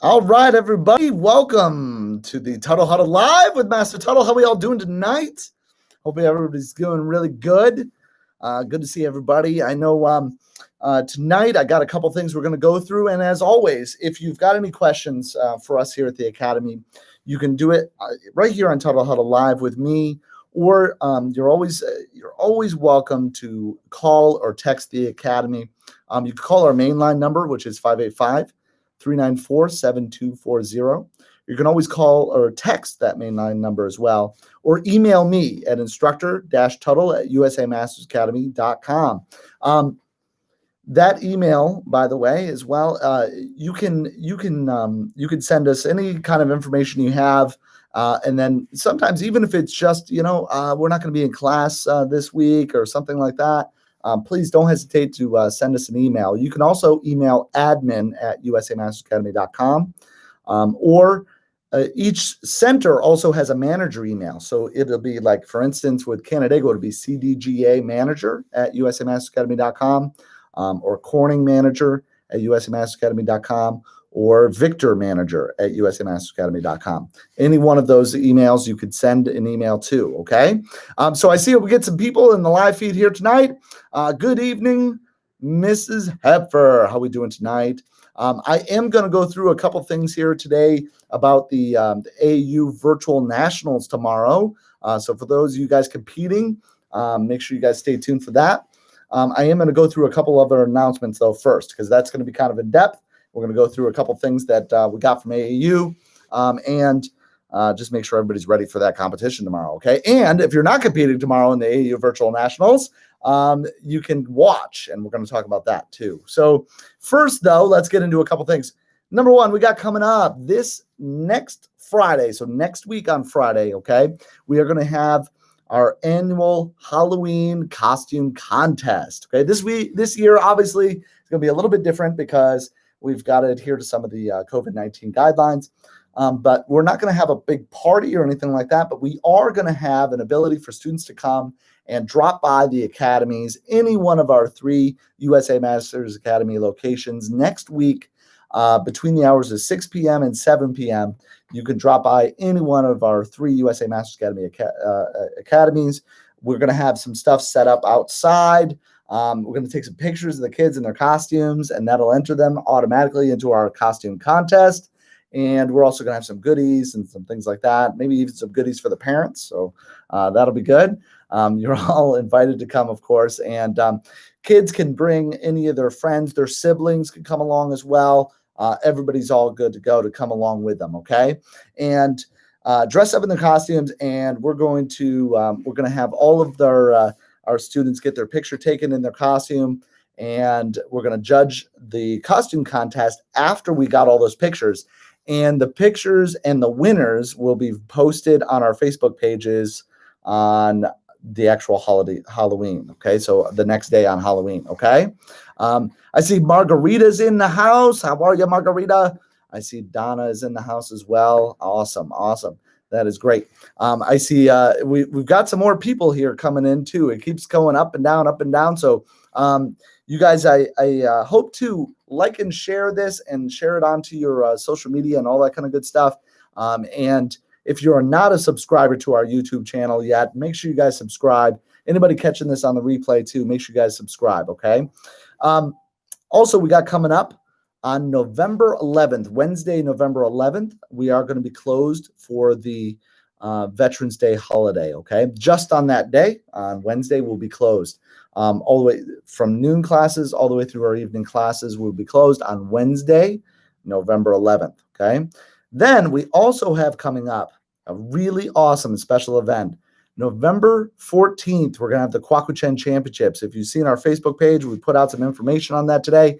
All right, everybody, welcome to the Tuttle Huddle Live with Master Tuttle. How are we all doing tonight? Hopefully everybody's doing really good. Good to see everybody. I know tonight I got a couple things we're going to go through, and as always, if you've got any questions for us here at the Academy, you can do it right here on Tuttle Huddle Live with me, or you're always welcome to call or text the Academy. You can call our mainline number, which is 585-394-7240. You can always call or text that mainline number as well, or email me at instructor-tuttle@usamastersacademy.com. That email, by the way, as well, you can send us any kind of information you have, and then sometimes even if it's just we're not going to be in class this week or something like that. Please don't hesitate to send us an email. You can also email admin@usamastersacademy.com, or each center also has a manager email. So it'll be like, for instance, with Canandaigua, it'll be cdgamanager@usamastersacademy.com, or Corning manager@usamastersacademy.com, or Victor manager@usamastersacademy.com. Any one of those emails you could send an email to, okay? So I see we get some people in the live feed here tonight. Good evening, Mrs. Hepfer. How are we doing tonight? I am going to go through a couple things here today about the AAU Virtual Nationals tomorrow. So for those of you guys competing, make sure you guys stay tuned for that. I am going to go through a couple other announcements, though, first, because that's going to be kind of in depth. We're going to go through a couple things that we got from AAU, and just make sure everybody's ready for that competition tomorrow, okay? And if you're not competing tomorrow in the AAU Virtual Nationals, you can watch, and we're going to talk about that too. So first, though, let's get into a couple things. Number one, we got coming up this next Friday, so next week on Friday, okay, we are going to have our annual Halloween costume contest. Okay, this year, obviously, it's going to be a little bit different because we've got to adhere to some of the COVID-19 guidelines. But we're not going to have a big party or anything like that, but we are going to have an ability for students to come and drop by the academies, any one of our 3 USA Masters Academy locations next week, between the hours of 6 p.m. and 7 p.m. You can drop by any one of our 3 USA Masters Academy academies. We're going to have some stuff set up outside. We're going to take some pictures of the kids in their costumes, and that'll enter them automatically into our costume contest. And we're also going to have some goodies and some things like that, maybe even some goodies for the parents. So that'll be good. You're all invited to come, of course. And kids can bring any of their friends, their siblings can come along as well. Everybody's all good to go to come along with them, okay? And dress up in their costumes, and we're going to have all of our students get their picture taken in their costume, and we're going to judge the costume contest after we got all those pictures. And the pictures and the winners will be posted on our Facebook pages on the actual Halloween. Okay, so the next day on Halloween. Okay, I see Margarita's in the house. How are you, Margarita? I see Donna is in the house as well. Awesome. That is great. I see we've got some more people here coming in too. It keeps going up and down. So you guys, I hope to like and share this and share it onto your social media and all that kind of good stuff. And if you are not a subscriber to our YouTube channel yet, make sure you guys subscribe. Anybody catching this on the replay too, make sure you guys subscribe, okay? Also, we got coming up on November 11th, Wednesday, November 11th, we are going to be closed for the Veterans Day holiday, okay? Just on that day, on Wednesday, we'll be closed. All the way from noon classes all the way through our evening classes will be closed on Wednesday, November 11th, okay? Then we also have coming up a really awesome special event. November 14th, we're going to have the Kwakuchen Championships. If you've seen our Facebook page, we put out some information on that today.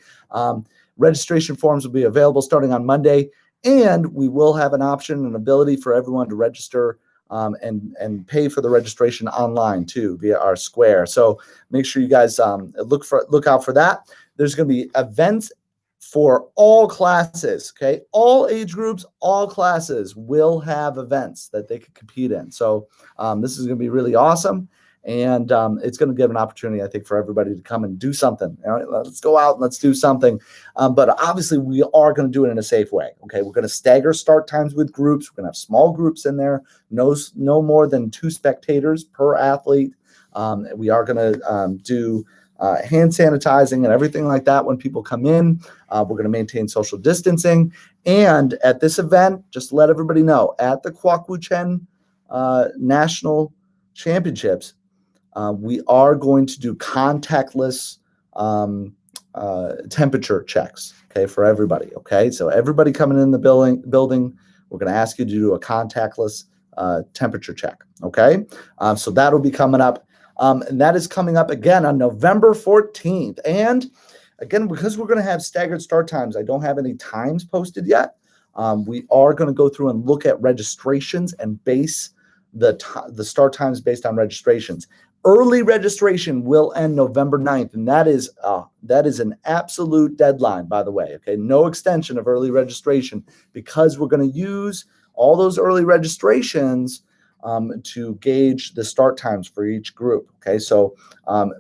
Registration forms will be available starting on Monday, and we will have an option and ability for everyone to register and pay for the registration online too via our Square. So make sure you guys look out for that. There's going to be events for all classes, okay? All age groups, all classes will have events that they can compete in. So this is going to be really awesome. And it's going to give an opportunity, I think, for everybody to come and do something. All right, let's go out and let's do something. But obviously, we are going to do it in a safe way. Okay, we're going to stagger start times with groups. We're going to have small groups in there, no more than 2 spectators per athlete. We are going to do hand sanitizing and everything like that when people come in. We're going to maintain social distancing. And at this event, just to let everybody know, at the Kwaku National Championships, we are going to do contactless temperature checks, okay, for everybody. Okay, so everybody coming in the building, we're going to ask you to do a contactless temperature check. Okay, so that'll be coming up. And that is coming up again on November 14th. And again, because we're going to have staggered start times, I don't have any times posted yet. We are going to go through and look at registrations and base the start times based on registrations. Early registration will end November 9th, and that is an absolute deadline, by the way. Okay, no extension of early registration, because we're going to use all those early registrations to gauge the start times for each group. Okay, so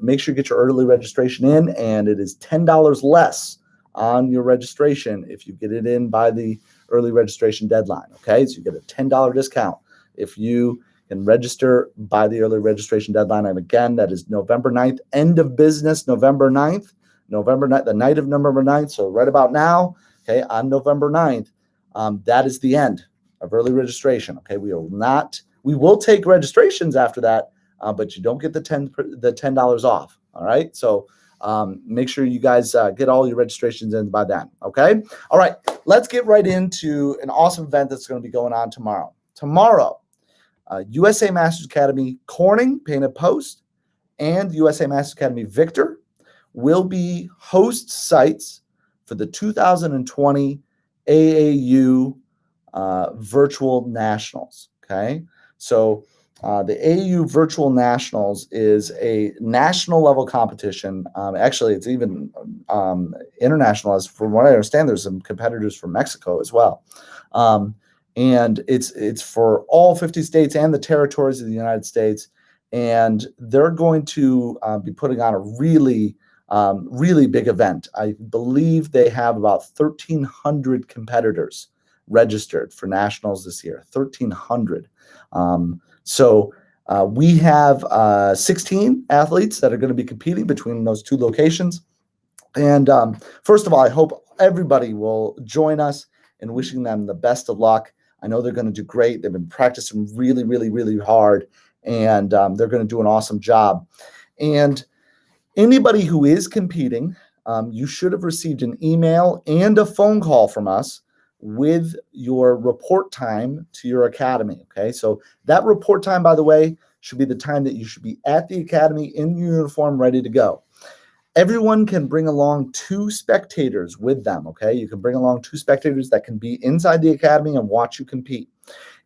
make sure you get your early registration in, and it is $10 less on your registration if you get it in by the early registration deadline. Okay, so you get a $10 discount if you can register by the early registration deadline. And again, that is November 9th, end of business November 9th, the night of November 9th. So right about now, okay, on November 9th, that is the end of early registration. Okay, we will take registrations after that, but you don't get the $10 off. All right, so make sure you guys get all your registrations in by then. Okay, all right, let's get right into an awesome event that's going to be going on tomorrow. USA Masters Academy Corning Painted Post and USA Masters Academy Victor will be host sites for the 2020 AAU Virtual Nationals. Okay, so the AAU Virtual Nationals is a national level competition. Actually, it's even international. As from what I understand, there's some competitors from Mexico as well. And it's for all 50 states and the territories of the United States. And they're going to be putting on a really big event. I believe they have about 1,300 competitors registered for nationals this year, 1,300. So we have 16 athletes that are going to be competing between those 2 locations. And first of all, I hope everybody will join us in wishing them the best of luck. I know they're going to do great. They've been practicing really, really, really hard, and they're going to do an awesome job. And anybody who is competing, you should have received an email and a phone call from us with your report time to your academy. Okay, so that report time, by the way, should be the time that you should be at the academy in uniform, ready to go. Everyone can bring along 2 spectators with them. Okay, you can bring along 2 spectators that can be inside the academy and watch you compete.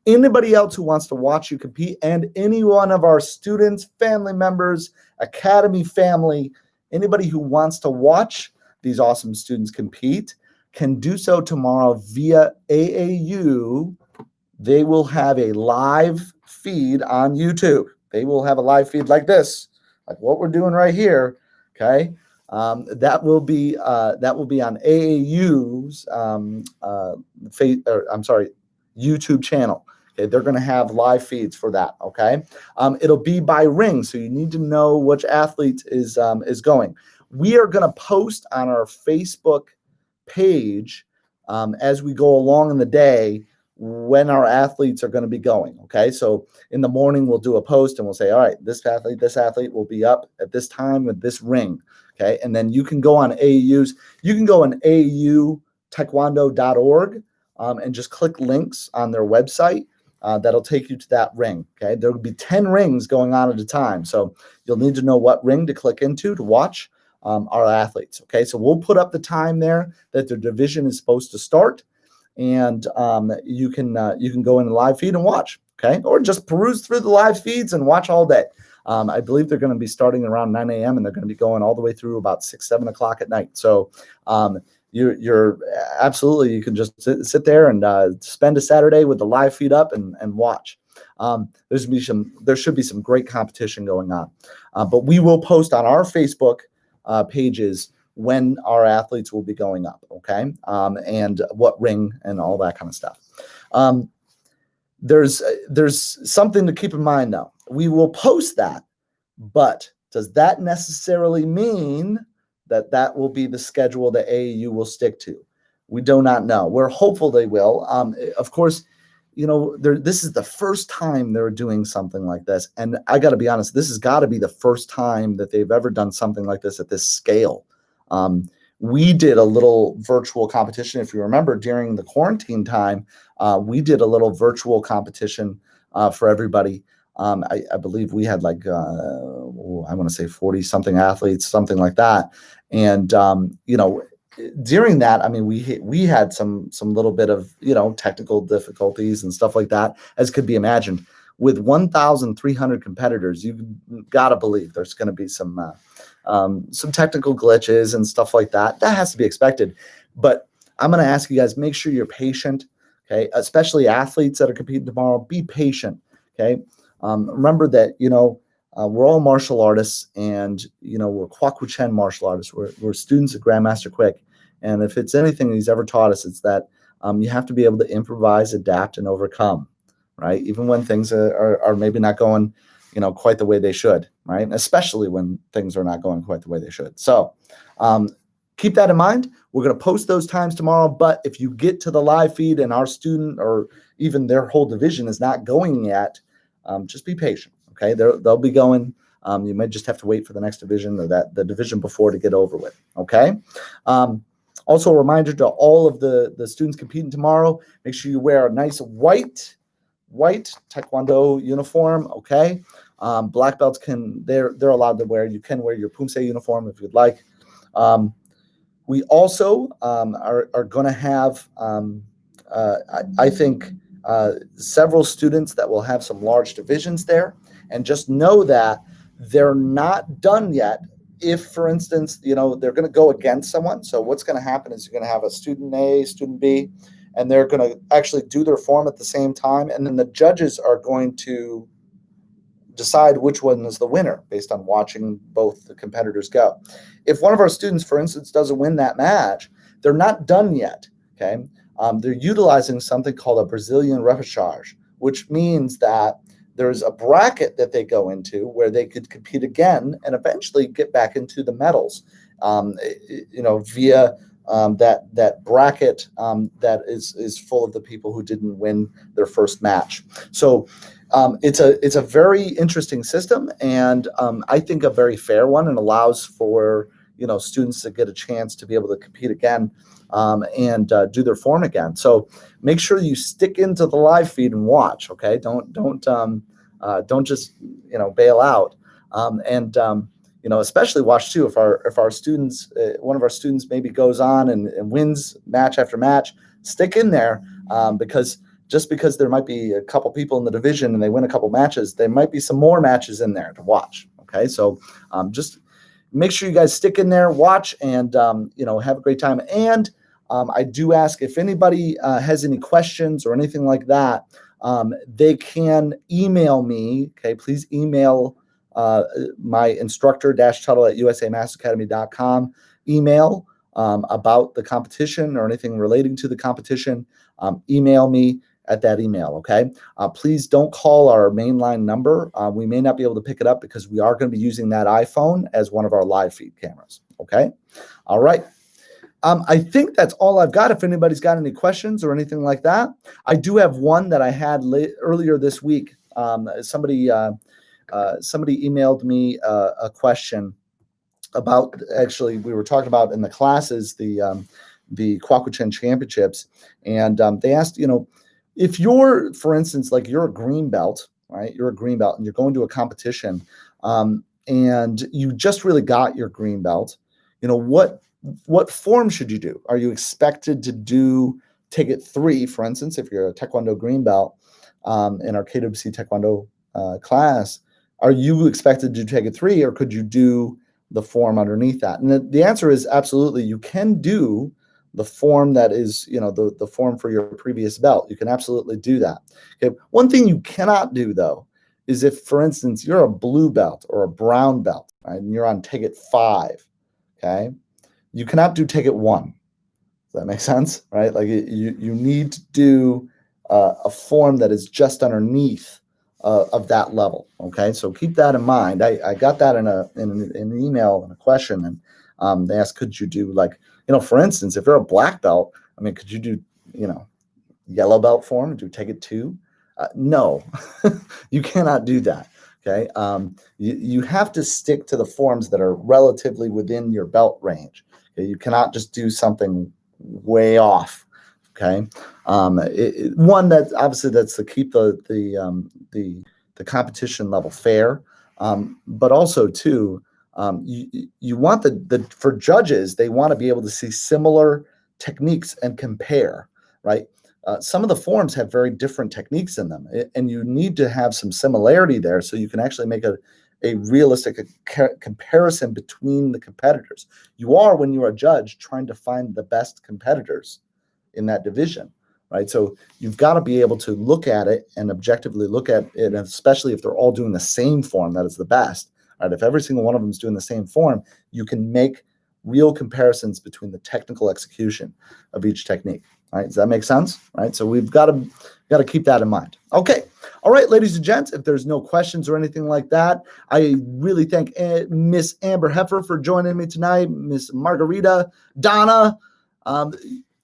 Anybody else who wants to watch you compete, and any one of our students, family members, academy family, anybody who wants to watch these awesome students compete, can do so tomorrow via AAU. They will have a live feed on YouTube. They will have a live feed like this, like what we're doing right here. Okay, that will be on AAU's YouTube channel. Okay, they're going to have live feeds for that. Okay, it'll be by ring, so you need to know which athlete is going. We are going to post on our Facebook page as we go along in the day when our athletes are going to be going. Okay, so in the morning we'll do a post and we'll say, all right, this athlete will be up at this time with this ring. Okay, and then you can go on AAUtaekwondo.org and just click links on their website. That'll take you to that ring. Okay, there will be 10 rings going on at a time, so you'll need to know what ring to click into to watch our athletes. Okay, so we'll put up the time there that their division is supposed to start, and you can go in the live feed and watch. Okay, or just peruse through the live feeds and watch all day. I believe they're going to be starting around 9 a.m. and they're going to be going all the way through about 6, 7 o'clock at night. So you're absolutely, you can just sit there and spend a Saturday with the live feed up and watch. there should be some great competition going on. But we will post on our Facebook pages when our athletes will be going up, okay? And what ring and all that kind of stuff. There's something to keep in mind though. We will post that, but does that necessarily mean that that will be the schedule that AAU will stick to? We do not know. We're hopeful they will. Of course, this is the first time they're doing something like this. And I got to be honest, this has got to be the first time that they've ever done something like this at this scale. We did a little virtual competition. If you remember, during the quarantine time, we did a little virtual competition for everybody. I believe we had like, I want to say 40 something athletes, something like that. And, during that, I mean, we had some little bit of, technical difficulties and stuff like that, as could be imagined. With 1,300 competitors, you got to believe there's going to be some technical glitches and stuff like that. That has to be expected. But I'm going to ask you guys, make sure you're patient, okay? Especially athletes that are competing tomorrow, be patient, okay? Remember that, we're all martial artists, and, we're Kwaku-Chen martial artists. We're students at Grandmaster Quick. And if it's anything he's ever taught us, it's that you have to be able to improvise, adapt, and overcome, right? Even when things are maybe not going, quite the way they should, right? And especially when things are not going quite the way they should. So keep that in mind. We're going to post those times tomorrow. But if you get to the live feed and our student or even their whole division is not going yet, just be patient, okay? They'll be going. You might just have to wait for the next division or the division before to get over with, okay? Also, a reminder to all of the students competing tomorrow, make sure you wear a nice white Taekwondo uniform, okay? Black belts they're allowed to wear. You can wear your Poomsae uniform if you'd like. We also are going to have, I think, several students that will have some large divisions there. And just know that they're not done yet. If, for instance, they're going to go against someone. So what's going to happen is you're going to have a student A, student B, and they're going to actually do their form at the same time. And then the judges are going to decide which one is the winner based on watching both the competitors go. If one of our students, for instance, doesn't win that match, they're not done yet, okay? They're utilizing something called a Brazilian repechage, which means that there's a bracket that they go into where they could compete again and eventually get back into the medals, via that bracket that is full of the people who didn't win their first match. So it's a very interesting system, and I think a very fair one, and allows for students to get a chance to be able to compete again and do their form again. So make sure you stick into the live feed and watch. Okay, don't just bail out, and especially watch too. If our students, one of our students maybe goes on and wins match after match, stick in there, because just because there might be a couple people in the division and they win a couple matches, there might be some more matches in there to watch. Okay, so just make sure you guys stick in there, watch, and have a great time. And I do ask if anybody has any questions or anything like that, they can email me. Okay, please email my instructor-tuttle@usamasteracademy.com email about the competition or anything relating to the competition. Email me at that email, okay? Please don't call our mainline number. We may not be able to pick it up because we are going to be using that iPhone as one of our live feed cameras, okay? All right. I think that's all I've got. If anybody's got any questions or anything like that, I do have one that I had earlier this week. Somebody emailed me a question about, actually, we were talking about in the classes, the Kwaku-Chen championships, and they asked, if you're, for instance, like you're a green belt, right? You're a green belt and you're going to a competition, and you just really got your green belt, what form should you do? Are you expected to take it 3, for instance, if you're a Taekwondo green belt in our KWC Taekwondo class, are you expected to take it 3, or could you do the form underneath that? And the answer is absolutely. You can do the form that is, the form for your previous belt. You can absolutely do that. Okay. One thing you cannot do, though, is if, for instance, you're a blue belt or a brown belt, right, and you're on ticket 5, okay, you cannot do ticket 1. Does that make sense? Right? Like you need to do a form that is just underneath of that level. Okay, so keep that in mind. I got that in an email and a question, and they asked, could you do, like, for instance, if you're a black belt, I mean, could you do, yellow belt form and do ticket 2? No, you cannot do that. Okay, you have to stick to the forms that are relatively within your belt range. Okay? You cannot just do something way off. Okay, one that obviously that's to keep the competition level fair, but also too, you want the for judges, they want to be able to see similar techniques and compare, right? Some of the forms have very different techniques in them, and you need to have some similarity there so you can actually make a realistic comparison between the competitors. You are, when you're a judge, trying to find the best competitors in that division, right? So you've got to be able to look at it and objectively look at it, and especially if they're all doing the same form, that is the best. Right? If every single one of them is doing the same form, you can make real comparisons between the technical execution of each technique. Right? Does that make sense? Right? So we've got to keep that in mind. Okay. All right, ladies and gents, if there's no questions or anything like that, I really thank Miss Amber Heffer for joining me tonight, Miss Margarita, Donna.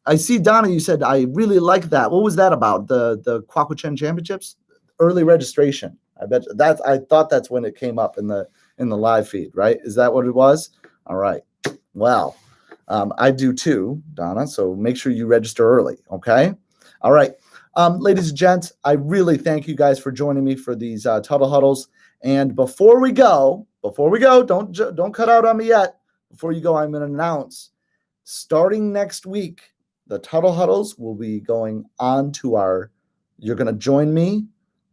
I see, Donna, you said, I really like that. What was that about? The Kwakwachan Championships? Early registration. I thought that's when it came up in the live feed, right? Is that what it was? All right. Well, I do too, Donna, so make sure you register early, okay? All right. Ladies and gents, I really thank you guys for joining me for these Tuttle Huddles. And before we go, don't cut out on me yet. Before you go, I'm going to announce, starting next week, the Tuttle Huddles will be going on to you're going to join me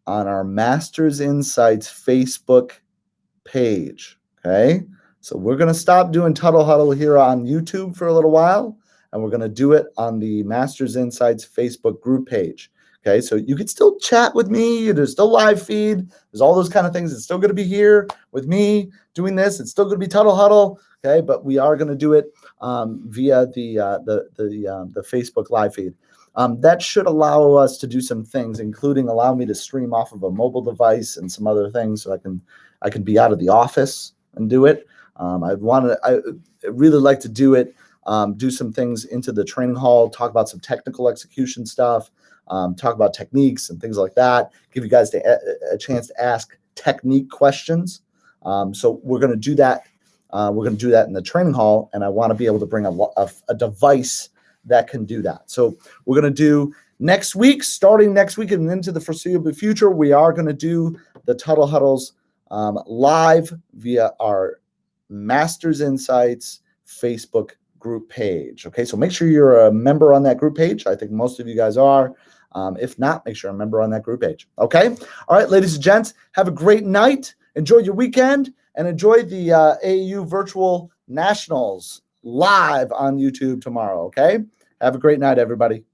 on our Masters Insights Facebook page, okay? So we're going to stop doing Tuttle Huddle here on YouTube for a little while, and we're going to do it on the Masters Insights Facebook group page. Okay, so you can still chat with me. There's still live feed. There's all those kind of things. It's still going to be here with me doing this. It's still going to be Tuttle Huddle. Okay, but we are going to do it via the Facebook live feed. That should allow us to do some things, including allow me to stream off of a mobile device and some other things, so I can be out of the office and do it. I really like to do it, do some things into the training hall, talk about some technical execution stuff, talk about techniques and things like that, give you guys a chance to ask technique questions. So we're going to do that. We're going to do that in the training hall, and I want to be able to bring a device that can do that. So we're going to do next week, starting next week and into the foreseeable future, we are going to do the Tuttle Huddles live via our Masters Insights Facebook group page. Okay, so make sure you're a member on that group page. I think most of you guys are. If not, make sure you're a member on that group page. Okay, all right, ladies and gents, have a great night. Enjoy your weekend and enjoy the AAU Virtual Nationals live on YouTube tomorrow. Okay, have a great night, everybody.